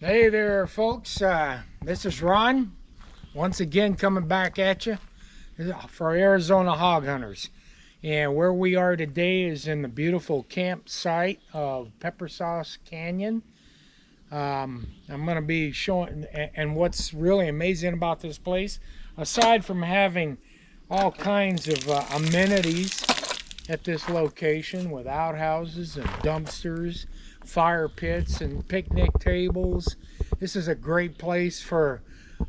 Hey there, folks. This is Ron, once again coming back at you for Arizona Hog Hunters. And where we are today is in the beautiful campsite of Peppersauce Canyon. I'm going to be showing, and what's really amazing about this place, aside from having all kinds of amenities at this location with outhouses and dumpsters, fire pits and picnic tables. This is a great place for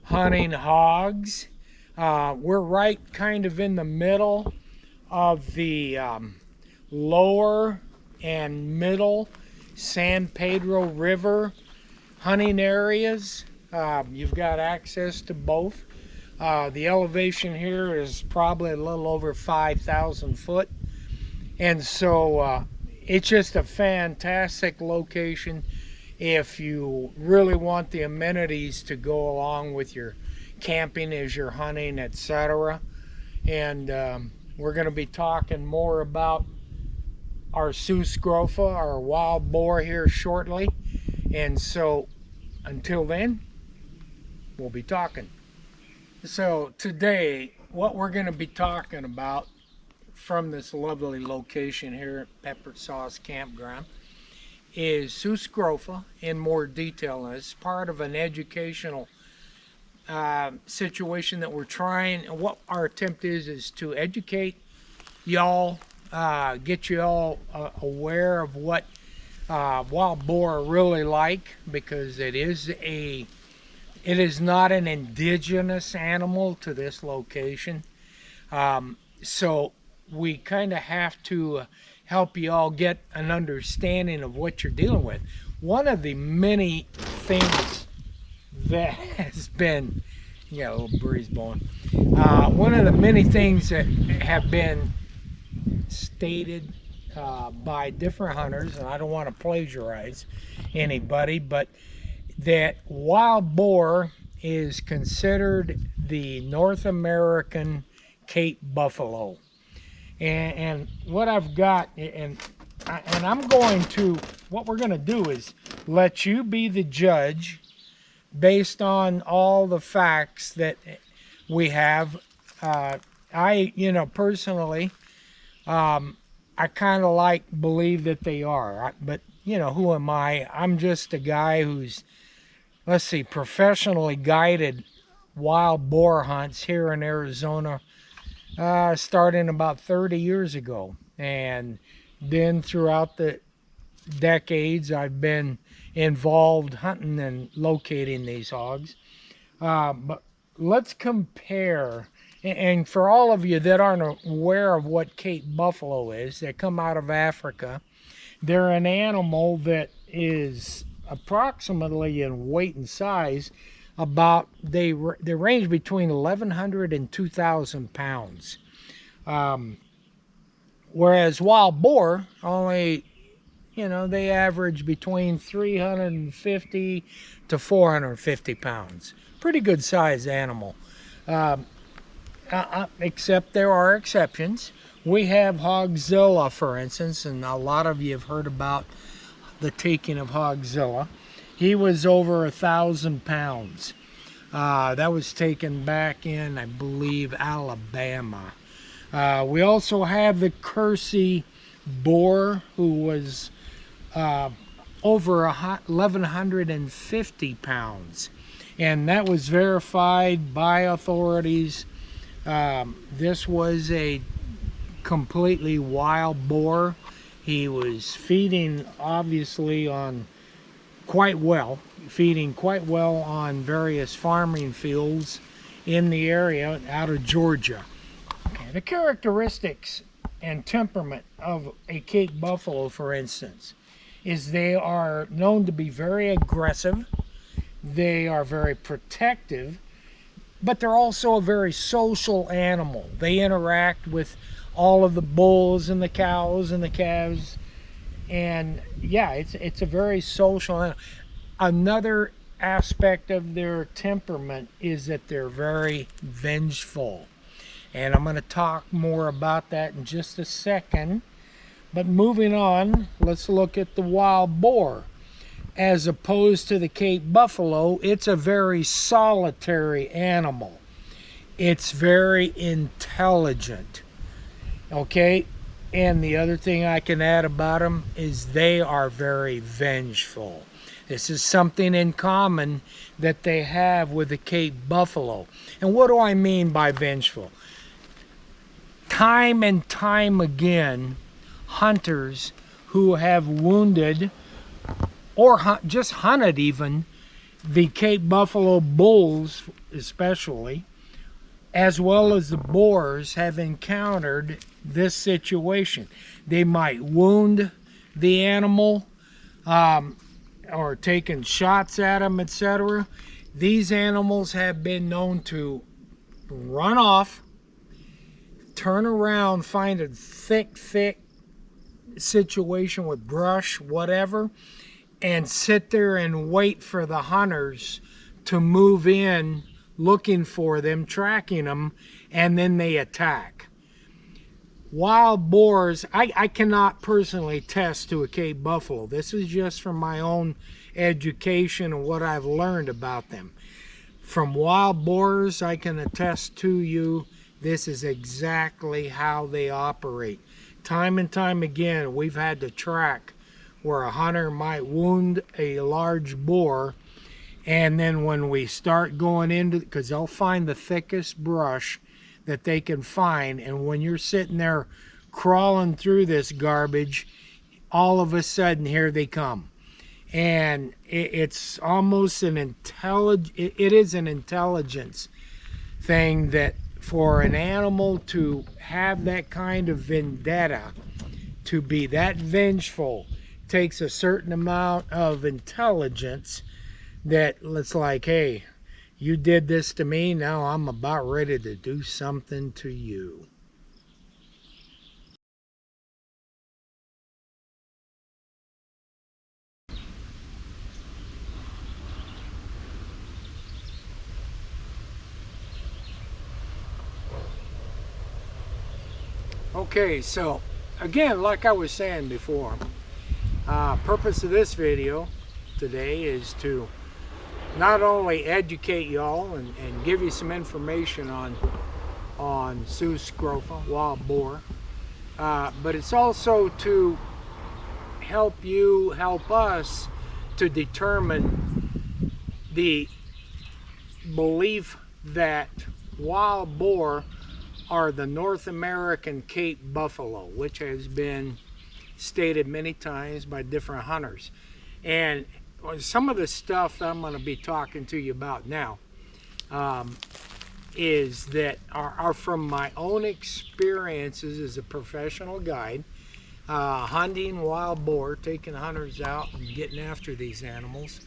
hunting hogs. We're right kind of in the middle of the lower and middle San Pedro River hunting areas. You've got access to both. The elevation here is probably a little over 5,000 foot. And so it's just a fantastic location if you really want the amenities to go along with your camping as you're hunting, etc. And we're going to be talking more about our Sus Grofa, our wild boar, here shortly. And so until then, we'll be talking. So today, what we're going to be talking about from this lovely location here at Peppersauce Campground is Sus Grofa in more detail. As part of an educational situation that we're trying, what our attempt is to educate y'all, get you all aware of what wild boar are really like, because it is not an indigenous animal to this location. So we kind of have to help you all get an understanding of what you're dealing with. One of the many things that has been, a little breeze blowing. One of the many things that have been stated by different hunters, and I don't want to plagiarize anybody, but that wild boar is considered the North American Cape buffalo. And what I've got, and I'm going to, what we're going to do is let you be the judge based on all the facts that we have. Personally, I kind of believe that they are, but who am I? I'm just a guy who's, professionally guided wild boar hunts here in Arizona, starting about 30 years ago. And then throughout the decades, I've been involved hunting and locating these hogs. But let's compare, and for all of you that aren't aware of what Cape buffalo is, they come out of Africa. They're an animal that is approximately in weight and size they range between 1,100 and 2,000 pounds. Whereas wild boar only, they average between 350 to 450 pounds. Pretty good sized animal. Except there are exceptions. We have Hogzilla, for instance, and a lot of you have heard about the taking of Hogzilla. He was over 1,000 pounds. That was taken back in, I believe, Alabama. We also have the Kersey boar, who was over 1,150 pounds. And that was verified by authorities. This was a completely wild boar. He was feeding, obviously, feeding quite well on various farming fields in the area out of Georgia. Okay, the characteristics and temperament of a Cape buffalo, for instance, is they are known to be very aggressive. They are very protective, but they're also a very social animal. They interact with all of the bulls and the cows and the calves, and yeah, it's a very social animal. Another aspect of their temperament is that they're very vengeful, and I'm going to talk more about that in just a second. But moving on, let's look at the wild boar. as opposed to the Cape buffalo, it's a very solitary animal. It's very intelligent. Okay, and the other thing I can add about them is they are very vengeful. This is something in common that they have with the Cape buffalo. And what do I mean by vengeful? Time and time again, hunters who have wounded or just hunted even the Cape buffalo bulls especially, as well as the boars, have encountered this situation. They might wound the animal or taken shots at them, etc. These animals have been known to run off, turn around, find a thick situation with brush, whatever, and sit there and wait for the hunters to move in looking for them, tracking them, and then they attack. Wild boars, I cannot personally attest to a Cape buffalo. This is just from my own education and what I've learned about them. From wild boars, I can attest to you, this is exactly how they operate. Time and time again, we've had to track where a hunter might wound a large boar, and then when we start going into, because they'll find the thickest brush that they can find, and when you're sitting there crawling through this garbage, all of a sudden here they come. And it's almost an it is an intelligence thing, that for an animal to have that kind of vendetta, to be that vengeful, takes a certain amount of intelligence. That it's like, hey, you did this to me, now I'm about ready to do something to you. Okay, so again, like I was saying before, purpose of this video today is to not only educate y'all and give you some information on Sioux scrofa, wild boar, but it's also to help us to determine the belief that wild boar are the North American Cape buffalo, which has been stated many times by different hunters. And some of the stuff that I'm going to be talking to you about now is that are from my own experiences as a professional guide, hunting wild boar, taking hunters out and getting after these animals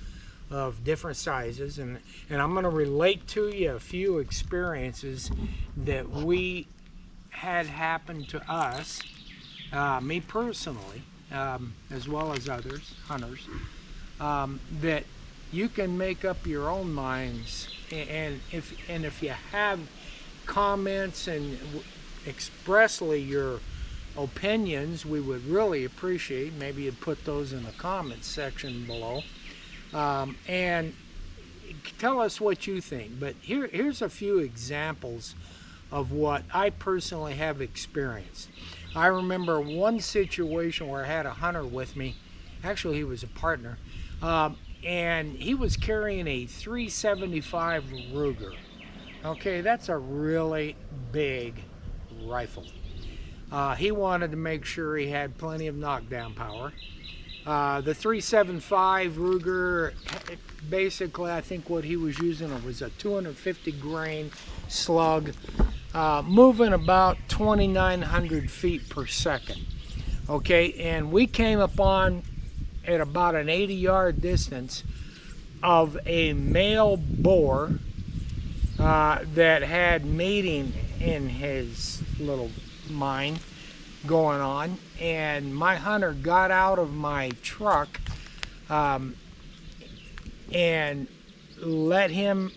of different sizes, and I'm going to relate to you a few experiences that we had happen to us, me personally, as well as others, hunters, that you can make up your own minds. And if you have comments and expressly your opinions, we would really appreciate, maybe you'd put those in the comments section below, and tell us what you think. But here's a few examples of what I personally have experienced. I remember one situation where I had a hunter with me. Actually, he was a partner, and he was carrying a 375 Ruger. Okay, that's a really big rifle. He wanted to make sure he had plenty of knockdown power. The 375 Ruger, basically I think what he was using was a 250 grain slug, moving about 2,900 feet per second. Okay, and we came upon, at about an 80-yard distance, of a male boar that had mating in his little mine going on, and my hunter got out of my truck and let him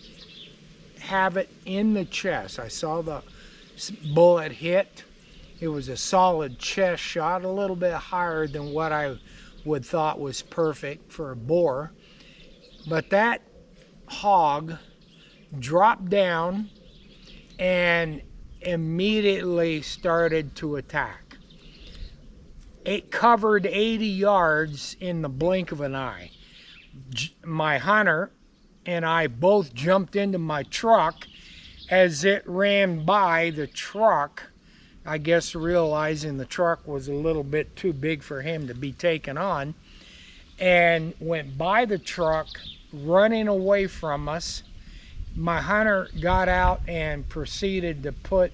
have it in the chest. I saw the bullet hit. It was a solid chest shot, a little bit higher than what I would thought was perfect for a boar. But that hog dropped down and immediately started to attack. It covered 80 yards in the blink of an eye. My hunter and I both jumped into my truck. As it ran by the truck, I guess realizing the truck was a little bit too big for him to be taken on, and went by the truck running away from us. My hunter got out and proceeded to put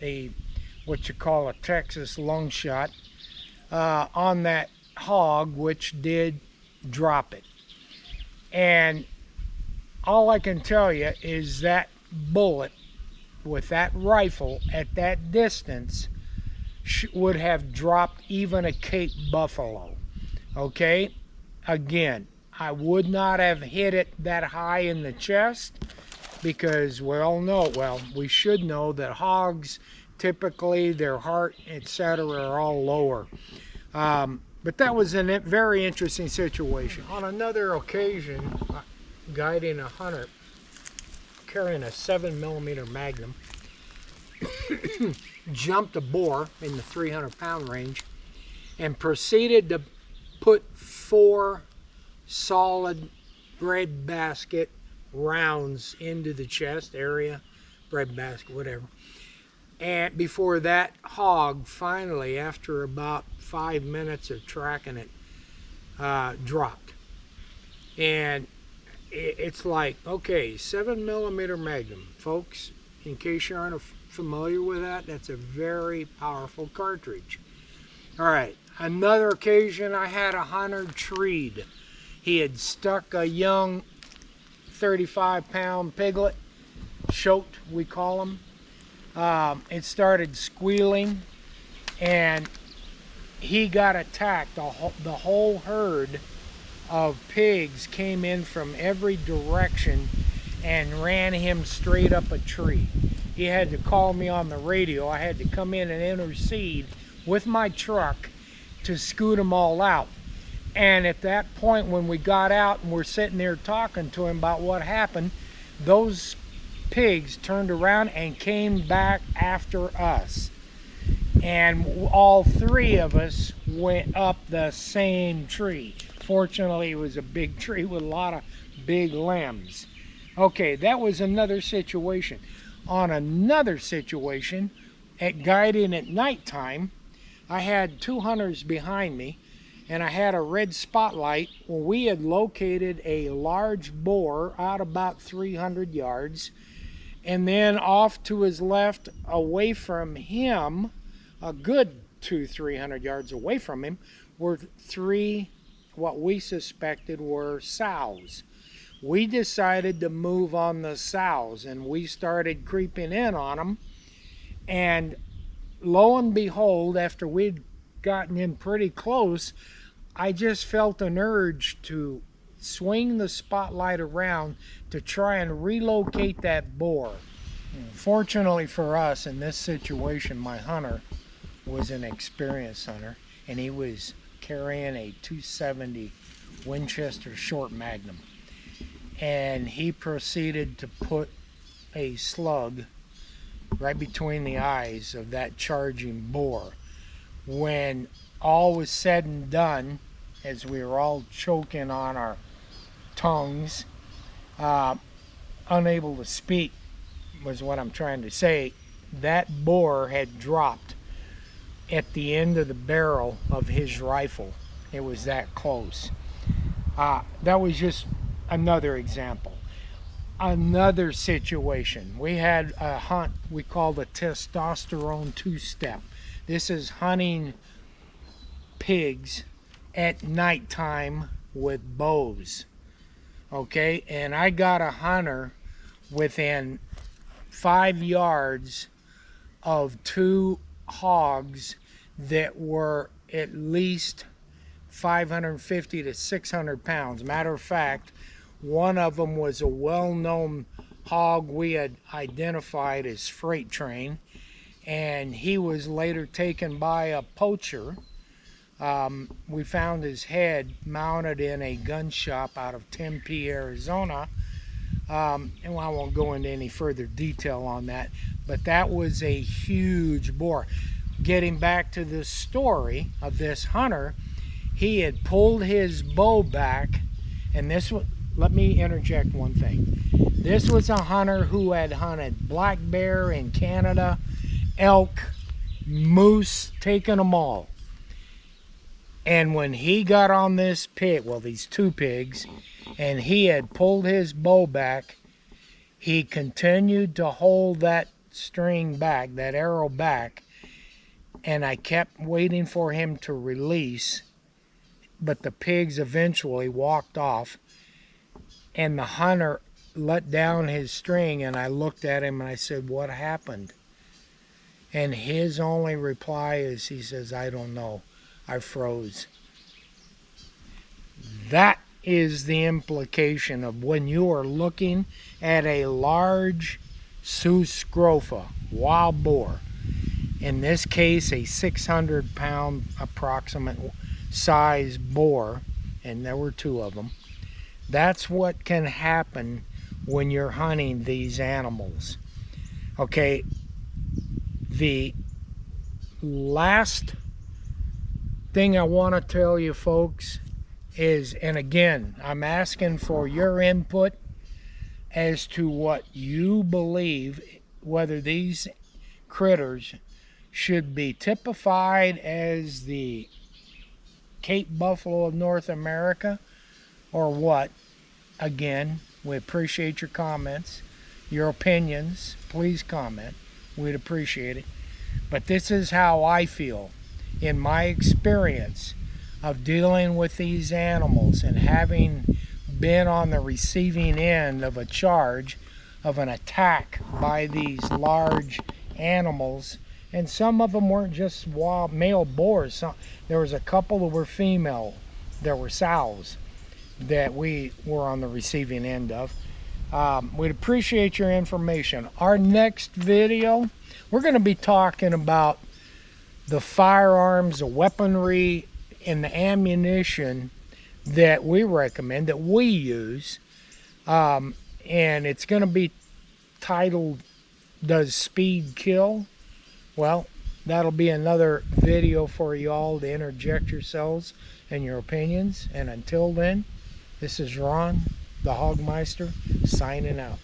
what you call a Texas lung shot on that hog, which did drop it. And all I can tell you is that bullet with that rifle at that distance would have dropped even a Cape buffalo. Okay, again, I would not have hit it that high in the chest, because we all know, well, we should know that hogs typically, their heart, etc., are all lower. But that was a very interesting situation. On another occasion, guiding a hunter carrying a 7mm Magnum, jumped a boar in the 300-pound range and proceeded to put 4 solid breadbasket rounds into the chest area, breadbasket, whatever. And before that hog finally, after about 5 minutes of tracking it, dropped. And it's like, okay, 7mm Magnum, folks, in case you aren't familiar with that, that's a very powerful cartridge. All right, another occasion I had a hunter treed. He had stuck a young 35-pound piglet, choked, we call them. It started squealing, and he got attacked. The whole herd of pigs came in from every direction and ran him straight up a tree. He had to call me on the radio. I had to come in and intercede with my truck to scoot them all out. And at that point, when we got out and we're sitting there talking to him about what happened, those pigs turned around and came back after us. And all 3 of us went up the same tree. Fortunately, it was a big tree with a lot of big limbs. Okay, that was another situation. On another situation, at guiding at nighttime, I had 2 hunters behind me, and I had a red spotlight. Well, we had located a large boar out about 300 yards, and then off to his left, away from him, a good 200-300 yards away from him, were 3 what we suspected were sows. We decided to move on the sows, and we started creeping in on them, and lo and behold, after we'd gotten in pretty close, I just felt an urge to swing the spotlight around to try and relocate that boar. Fortunately for us, in this situation, my hunter was an experienced hunter, and he was carrying a 270 Winchester short Magnum, and he proceeded to put a slug right between the eyes of that charging boar. When all was said and done, as we were all choking on our tongues, unable to speak was what I'm trying to say, that boar had dropped at the end of the barrel of his rifle. It was that close. That was just another example. Another situation, we had a hunt we called a testosterone two-step. This is hunting pigs at nighttime with bows. Okay, and I got a hunter within 5 yards of 2 hogs that were at least 550 to 600 pounds. Matter of fact, one of them was a well-known hog we had identified as Freight Train, and he was later taken by a poacher We found his head mounted in a gun shop out of Tempe, Arizona. And I won't go into any further detail on that, but that was a huge boar. Getting back to the story of this hunter, he had pulled his bow back, and this was, let me interject one thing. This was a hunter who had hunted black bear in Canada, elk, moose, taken them all. And when he got on this pig, well, these two pigs, and he had pulled his bow back, he continued to hold that string back, that arrow back, and I kept waiting for him to release, but the pigs eventually walked off, and the hunter let down his string, and I looked at him and I said, "What happened?" And his only reply is, he says, "I don't know. I froze." That is the implication of when you are looking at a large Sus scrofa, wild boar. In this case, a 600-pound approximate size boar, and there were two of them. That's what can happen when you're hunting these animals. Okay, the last thing I want to tell you folks is, and again, I'm asking for your input as to what you believe, whether these critters should be typified as the Cape buffalo of North America or what. Again, we appreciate your comments, your opinions. Please comment. We'd appreciate it. But this is how I feel in my experience of dealing with these animals and having been on the receiving end of a charge of an attack by these large animals. And some of them weren't just wild male boars. There was a couple that were female. There were sows that we were on the receiving end of. We'd appreciate your information. Our next video, we're going to be talking about the firearms, the weaponry, and the ammunition that we recommend, that we use. And it's going to be titled, "Does Speed Kill?" Well, that'll be another video for you all to interject yourselves and your opinions. And until then, this is Ron, the Hogmeister, signing out.